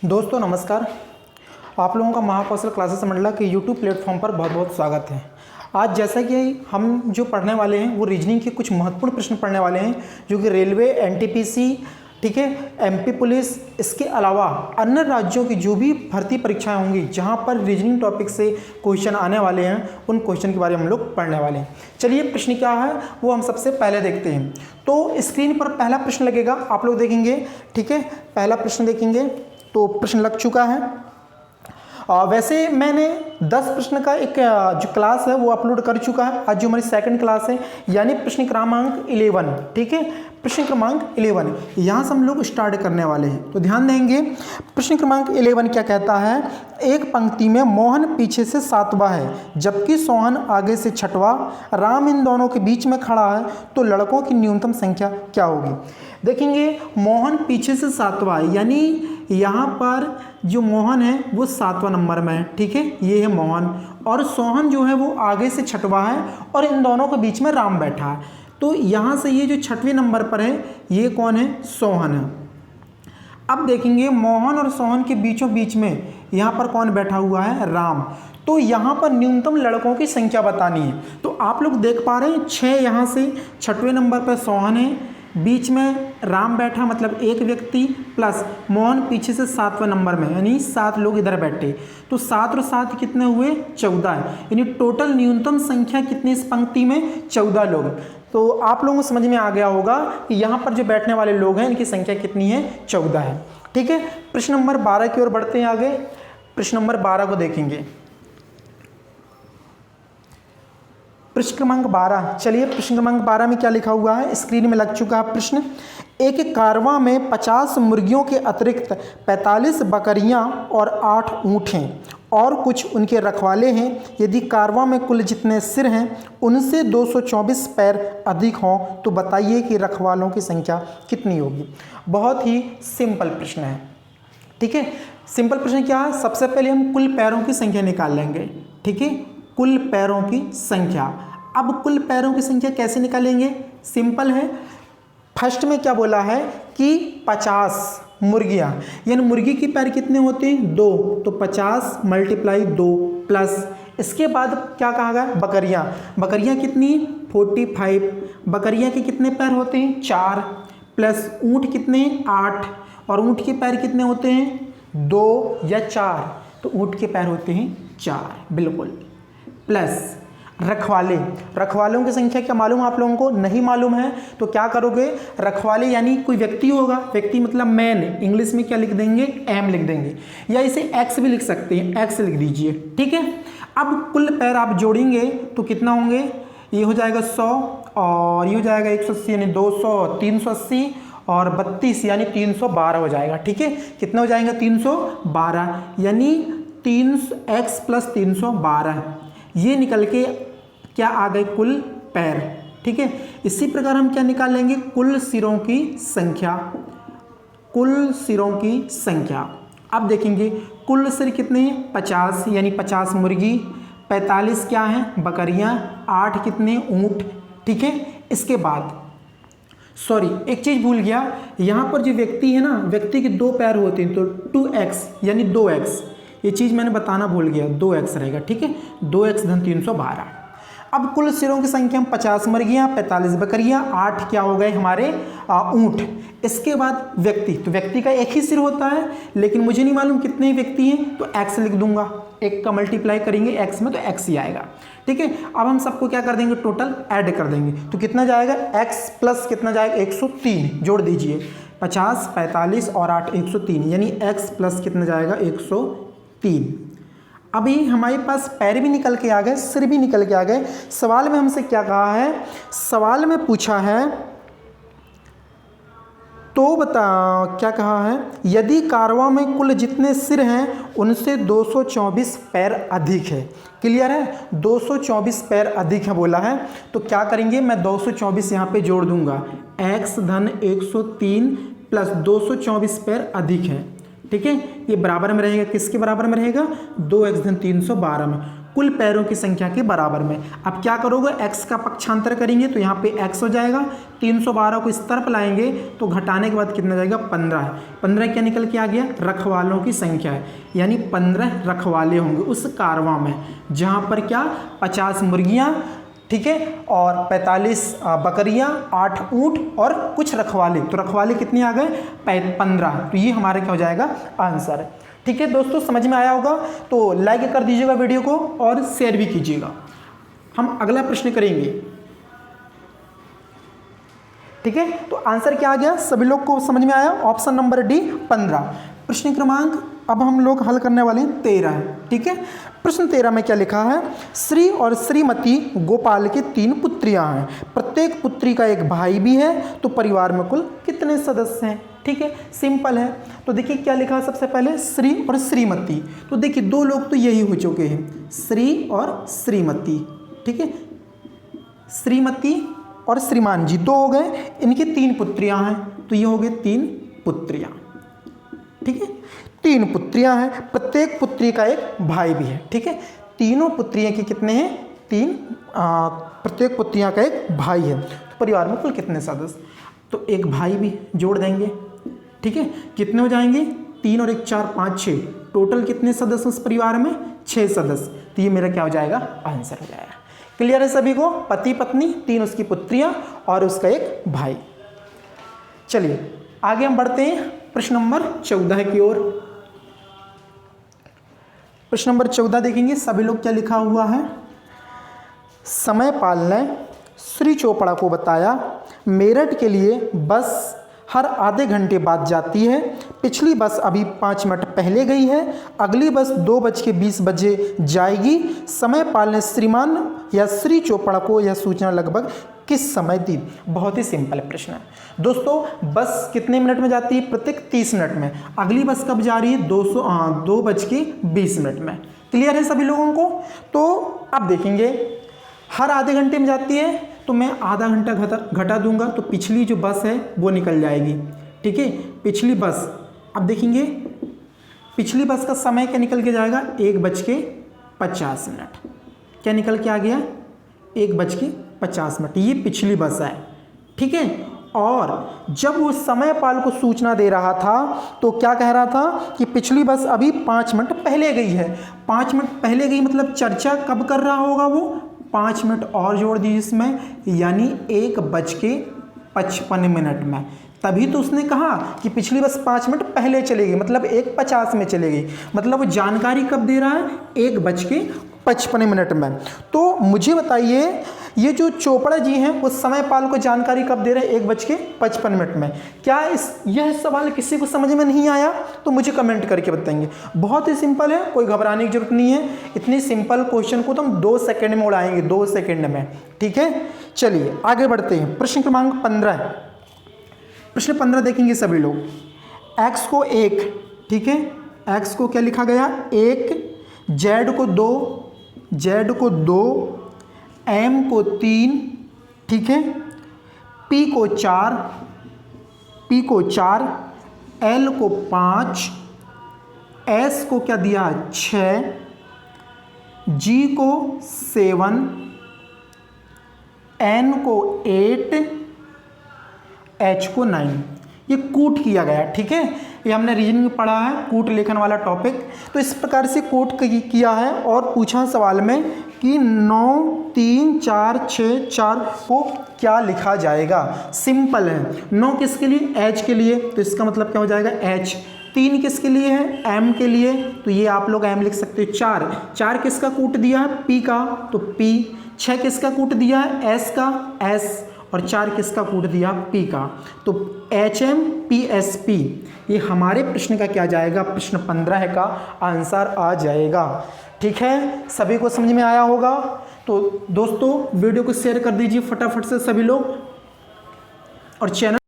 दोस्तों नमस्कार। आप लोगों का महाकौशल क्लासेस मंडला के यूट्यूब प्लेटफॉर्म पर बहुत बहुत स्वागत है। आज जैसा कि हम जो पढ़ने वाले हैं वो रीजनिंग के कुछ महत्वपूर्ण प्रश्न पढ़ने वाले हैं जो कि रेलवे, एनटीपीसी, ठीक है, एमपी पुलिस, इसके अलावा अन्य राज्यों की जो भी भर्ती परीक्षाएं होंगी जहां पर रीजनिंग टॉपिक से क्वेश्चन आने वाले हैं उन क्वेश्चन के बारे में हम लोग पढ़ने वाले हैं। चलिए प्रश्न क्या है वो हम सबसे पहले देखते हैं। तो स्क्रीन पर पहला प्रश्न लगेगा, आप लोग देखेंगे, ठीक है। पहला प्रश्न देखेंगे तो प्रश्न लग चुका है। वैसे मैंने 10 प्रश्न का एक जो क्लास है वो अपलोड कर चुका है। आज जो हमारी सेकंड क्लास है यानी प्रश्न क्रमांक 11, ठीक है, प्रश्न क्रमांक 11 यहाँ से हम लोग स्टार्ट करने वाले हैं। तो ध्यान देंगे, प्रश्न क्रमांक 11 क्या कहता है। एक पंक्ति में मोहन पीछे से 7वां है जबकि सोहन आगे से 6वां, राम इन दोनों के बीच में खड़ा है, तो लड़कों की न्यूनतम संख्या क्या होगी। देखेंगे मोहन पीछे से 7वां है यानी यहाँ पर जो मोहन है वो 7वां नंबर में है, ठीक है, ये है मोहन, और सोहन जो है वो आगे से 6वां है और इन दोनों के बीच में राम बैठा है। तो यहाँ से ये जो 6वें नंबर पर है ये कौन है, सोहन है। अब देखेंगे मोहन और सोहन के बीचों बीच में यहाँ पर कौन बैठा हुआ है, राम। तो यहाँ पर न्यूनतम लड़कों की संख्या बतानी है। तो आप लोग देख पा रहे हैं 6 यहाँ से 6वें नंबर पर सोहन है, बीच में राम बैठा मतलब एक व्यक्ति, प्लस मोहन पीछे से 7वें नंबर में यानी 7 लोग इधर बैठे। तो 7 और 7 कितने हुए, 14 है, यानी टोटल न्यूनतम संख्या कितनी इस पंक्ति में, 14 लोग। तो आप लोगों को समझ में आ गया होगा कि यहाँ पर जो बैठने वाले लोग हैं इनकी संख्या कितनी है, 14 है, ठीक है। प्रश्न नंबर 12 की ओर बढ़ते हैं आगे। प्रश्न नंबर 12 को देखेंगे, प्रश्न क्रमांक 12। चलिए प्रश्न क्रमांक 12 में क्या लिखा हुआ है, स्क्रीन में लग चुका है प्रश्न। एक कारवां में 50 मुर्गियों के अतिरिक्त 45 बकरियां और 8 ऊँट हैं और कुछ उनके रखवाले हैं। यदि कारवां में कुल जितने सिर हैं उनसे 224 पैर अधिक हों तो बताइए कि रखवालों की संख्या कितनी होगी। बहुत ही सिंपल प्रश्न है, ठीक है। सिंपल प्रश्न क्या है, सबसे पहले हम कुल पैरों की संख्या निकाल लेंगे, ठीक है, कुल पैरों की संख्या। अब कुल पैरों की संख्या कैसे निकालेंगे, सिंपल है। फर्स्ट में क्या बोला है कि 50 मुर्गियां, यानी मुर्गी की पैर कितने होते हैं, 2, तो 50 × 2 प्लस इसके बाद क्या कहा गया, बकरियां। बकरियां कितनी, 45। बकरियां के कितने पैर होते हैं, 4, प्लस ऊँट कितने, 8, और ऊँट के पैर कितने होते हैं, 2 या 4, तो ऊँट के पैर होते हैं 4, बिल्कुल, प्लस रखवाले। रखवालों की संख्या क्या मालूम आप लोगों को, नहीं मालूम है, तो क्या करोगे, रखवाले यानी कोई व्यक्ति होगा, व्यक्ति मतलब मैन, इंग्लिश में क्या लिख देंगे, एम लिख देंगे, या इसे एक्स भी लिख सकते हैं, एक्स लिख दीजिए, ठीक है। अब कुल पैर आप जोड़ेंगे तो कितना होंगे, ये हो जाएगा 100 और ये हो जाएगा 180 यानी 200, 380 और 32 यानी 312 हो जाएगा, ठीक है। कितना हो जाएगा, 312 यानी 3x + 312, ये निकल के क्या आ गए, कुल पैर, ठीक है। इसी प्रकार हम क्या निकाल लेंगे, कुल सिरों की संख्या। कुल सिरों की संख्या अब देखेंगे, कुल सिर कितने हैं, 50 यानी 50 मुर्गी, 45 क्या है, बकरियां, 8 कितने, ऊँट, ठीक है। इसके बाद सॉरी एक चीज़ भूल गया, यहाँ पर जो व्यक्ति है ना, व्यक्ति के 2 पैर होते हैं, तो 2x यानी 2x, ये चीज़ मैंने बताना भूल गया, 2x रहेगा, ठीक है, 2x + 312। अब कुल सिरों की संख्या हम 50 मुर्गियाँ, 45 बकरियाँ, 8 क्या हो गए हमारे ऊँट। इसके बाद व्यक्ति, तो व्यक्ति का एक ही सिर होता है, लेकिन मुझे नहीं मालूम कितने व्यक्ति हैं, तो x लिख दूंगा, एक का मल्टीप्लाई करेंगे x में तो x ही आएगा, ठीक है। अब हम सबको क्या कर देंगे, टोटल ऐड कर देंगे, तो कितना जाएगा, x प्लस कितना जाएगा, 103, जोड़ दीजिए, 50, 45 और 8, 103, यानी x प्लस कितना जाएगा, 103। अभी हमारे पास पैर भी निकल के आ गए, सिर भी निकल के आ गए। सवाल में हमसे क्या कहा है, सवाल में पूछा है, तो बता क्या कहा है, यदि कारवां में कुल जितने सिर हैं उनसे 224 पैर अधिक है। क्लियर है, 224 पैर अधिक है बोला है, तो क्या करेंगे, मैं 224 यहाँ पे जोड़ दूंगा, x + 103 + 224 पैर अधिक है, ठीक है, ये बराबर में रहेगा, किसके बराबर में रहेगा, 2x + 312 में। कुल पैरों की संख्या के बराबर में। अब क्या करोगे, x का पक्षांतर करेंगे तो यहाँ पे x हो जाएगा, 312 को इस तरफ लाएंगे तो घटाने के बाद कितना जाएगा, 15 है। 15 क्या निकल के आ गया, रखवालों की संख्या है, यानी 15 रखवाले होंगे उस कारवां में, जहाँ पर क्या 50 मुर्गियाँ, ठीक है, और 45 बकरियां, 8 ऊँट और कुछ रखवाले। तो रखवाले कितने आ गए, 15। तो ये हमारे क्या हो जाएगा, आंसर। ठीक है दोस्तों, समझ में आया होगा तो लाइक कर दीजिएगा वीडियो को और शेयर भी कीजिएगा। हम अगला प्रश्न करेंगे। ठीक है, तो आंसर क्या आ गया, सभी लोग को समझ में आया, ऑप्शन नंबर डी 15। प्रश्न क्रमांक अब हम लोग हल करने वाले हैं 13। ठीक है, प्रश्न 13 में क्या लिखा है, श्री और श्रीमती गोपाल के 3 पुत्रियां हैं, प्रत्येक पुत्री का एक भाई भी है, तो परिवार में कुल कितने सदस्य हैं। ठीक है, सिंपल है। तो देखिए क्या लिखा है, सबसे पहले श्री और श्रीमती। तो देखिए 2 लोग तो यही हो चुके हैं, श्री और श्रीमती। ठीक है, श्रीमती और श्रीमान जी 2 हो गए, इनकी 3 पुत्रियां हैं, तो ये हो गए 3 पुत्रियां। ठीक है, 3 पुत्रियां हैं, प्रत्येक पुत्री का एक भाई भी है। ठीक है, तीनों पुत्रियां के कितने हैं, 3, प्रत्येक पुत्रियां का एक भाई है, तो परिवार में कुल कितने सदस्य, तो एक भाई भी जोड़ देंगे। ठीक है, कितने हो जाएंगे, 3 और 1 4 5 6, टोटल कितने सदस्य उस परिवार में, 6 सदस्य। तो ये मेरा क्या हो जाएगा, आंसर हो जाएगा। क्लियर है सभी को, पति पत्नी, 3 उसकी पुत्रियां और उसका एक भाई। चलिए आगे हम बढ़ते हैं प्रश्न नंबर 14 की ओर। प्रश्न नंबर 14 देखेंगे, सभी लोग क्या लिखा हुआ है, समयपाल ने श्री चोपड़ा को बताया, मेरठ के लिए बस हर आधे घंटे बाद जाती है, पिछली बस अभी 5 मिनट पहले गई है, अगली बस 2:20 जाएगी। समयपाल ने श्रीमान या श्री चोपड़ा को यह सूचना लगभग किस समय दी। बहुत ही सिंपल प्रश्न है दोस्तों, बस कितने मिनट में जाती है, प्रत्येक 30 मिनट में, अगली बस कब जा रही है, 2:20 में। क्लियर है सभी लोगों को। तो अब देखेंगे हर आधे घंटे में जाती है, तो मैं आधा घंटा घटा दूंगा, तो पिछली जो बस है वो निकल जाएगी। ठीक है, पिछली बस, अब देखेंगे पिछली बस का समय क्या निकल के जाएगा, 1:50। क्या निकल के आ गया, 1:50। ये पिछली बस है। ठीक है, और जब वो समयपाल को सूचना दे रहा था तो क्या कह रहा था कि पिछली बस अभी 5 मिनट पहले गई है। 5 मिनट पहले गई मतलब चर्चा कब कर रहा होगा वो, 5 मिनट और जोड़ दी इसमें, यानी 1:55 में। तभी तो उसने कहा कि पिछली बस 5 मिनट पहले चली गई, मतलब 1:50 में चली गई, मतलब वो जानकारी कब दे रहा है, 1:55 में। तो मुझे बताइए ये जो चोपड़ा जी हैं वो समयपाल को जानकारी कब दे रहे हैं, 1:55 में। क्या यह सवाल किसी को समझ में नहीं आया तो मुझे कमेंट करके बताएंगे। बहुत ही सिंपल है, कोई घबराने की जरूरत नहीं है। इतनी सिंपल क्वेश्चन को तो हम 2 सेकंड में उड़ाएंगे, 2 सेकंड में। ठीक है, चलिए आगे बढ़ते हैं। प्रश्न क्रमांक 15। प्रश्न 15 देखेंगे सभी लोग। x को 1, ठीक है, x को क्या लिखा गया, 1, z को 2, m को 3, ठीक है, p को 4, l को 5, s को क्या दिया 6, g को 7, n को 8, h को 9। ये कूट किया गया। ठीक है, ये हमने रीजनिंग में पढ़ा है, कूट लेखन वाला टॉपिक। तो इस प्रकार से कूट किया है और पूछा सवाल में कि 9, 3, 4, 6, 4 को क्या लिखा जाएगा। सिंपल है, 9 किसके लिए, h के लिए, तो इसका मतलब क्या हो जाएगा h। 3 किसके लिए है, m के लिए, तो ये आप लोग m लिख सकते हो। 4 किसका कूट दिया है, p का, तो p। 6 किसका कूट दिया है, s का, s। और 4 किसका कूट दिया, p का, तो HM PSP। ये हमारे प्रश्न का क्या जाएगा, प्रश्न 15 का आंसर आ जाएगा। ठीक है, सभी को समझ में आया होगा। तो दोस्तों वीडियो को शेयर कर दीजिए फटाफट से सभी लोग, और चैनल